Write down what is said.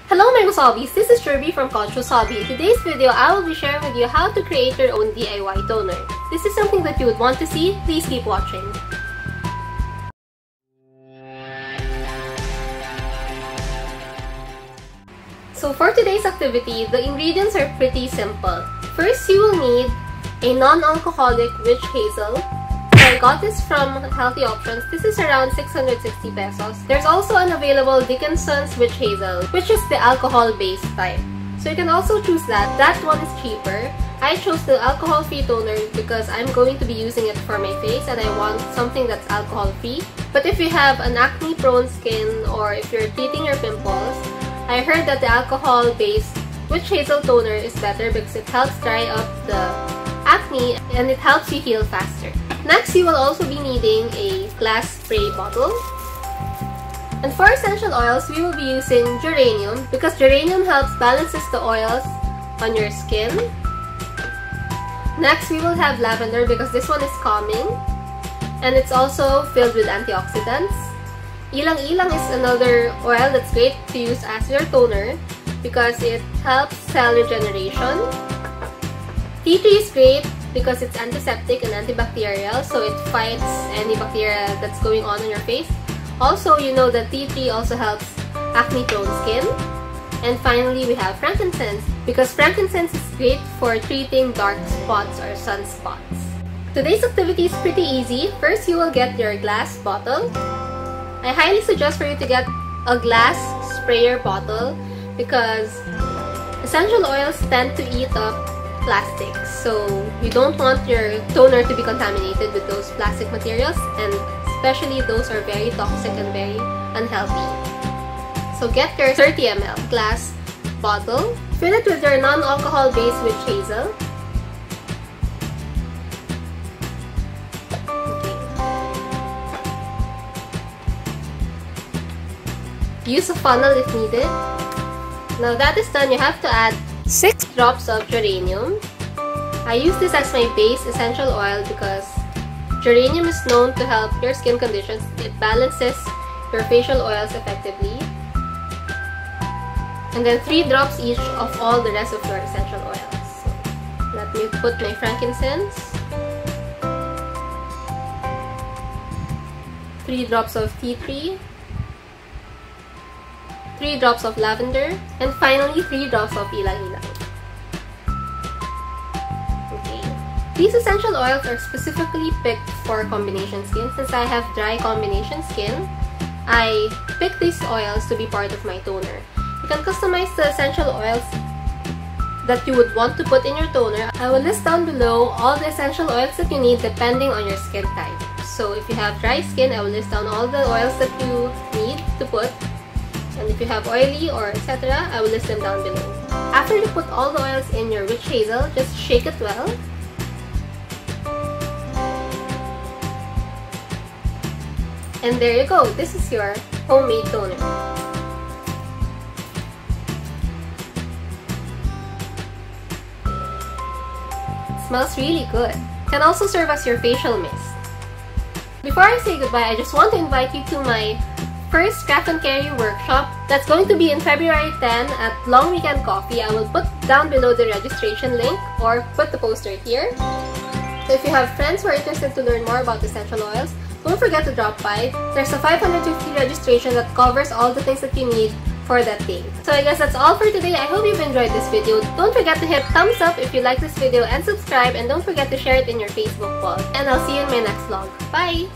Hello my wasabis, this is Ruby from Couchwasabi. In today's video, I will be sharing with you how to create your own DIY toner. This is something that you would want to see, please keep watching. So for today's activity, the ingredients are pretty simple. First, you will need a non-alcoholic witch hazel. I got this from Healthy Options. This is around 660 pesos. There's also an available Dickinson's witch hazel, which is the alcohol-based type. So you can also choose that. That one is cheaper. I chose the alcohol-free toner because I'm going to be using it for my face and I want something that's alcohol-free. But if you have an acne-prone skin or if you're treating your pimples, I heard that the alcohol-based witch hazel toner is better because it helps dry up the acne and it helps you heal faster. Next, you will also be needing a glass spray bottle. And for essential oils, we will be using Geranium because Geranium helps balances the oils on your skin. Next, we will have Lavender because this one is calming and it's also filled with antioxidants. Ylang is another oil that's great to use as your toner because it helps cell regeneration. Tea tree is great because it's antiseptic and antibacterial, so it fights any bacteria that's going on your face. Also, you know that tea tree also helps acne-prone skin. And finally, we have frankincense because frankincense is great for treating dark spots or sunspots. Today's activity is pretty easy. First, you will get your glass bottle. I highly suggest for you to get a glass sprayer bottle because essential oils tend to eat up plastic, so you don't want your toner to be contaminated with those plastic materials, and especially those are very toxic and very unhealthy. So get your 30 ml glass bottle, fill it with your non-alcohol based witch hazel. Use a funnel if needed. Now that is done, you have to add 6 drops of Geranium. I use this as my base essential oil because Geranium is known to help your skin conditions. It balances your facial oils effectively. And then 3 drops each of all the rest of your essential oils. So let me put my frankincense. 3 drops of tea tree. 3 drops of lavender, and finally 3 drops of Ylang. Okay. These essential oils are specifically picked for combination skin. Since I have dry combination skin, I picked these oils to be part of my toner. You can customize the essential oils that you would want to put in your toner. I will list down below all the essential oils that you need depending on your skin type. So if you have dry skin, I will list down all the oils that you need to put. And if you have oily or etc., I will list them down below. After you put all the oils in your witch hazel, just shake it well. And there you go. This is your homemade toner. It smells really good. Can also serve as your facial mist. Before I say goodbye, I just want to invite you to my first craft and carry workshop that's going to be in February 10 at Long Weekend Coffee. I will put down below the registration link or put the poster here. So if you have friends who are interested to learn more about essential oils, don't forget to drop by. There's a 550 registration that covers all the things that you need for that day. So I guess that's all for today. I hope you've enjoyed this video. Don't forget to hit thumbs up if you like this video and subscribe, and don't forget to share it in your Facebook wall. And I'll see you in my next vlog. Bye!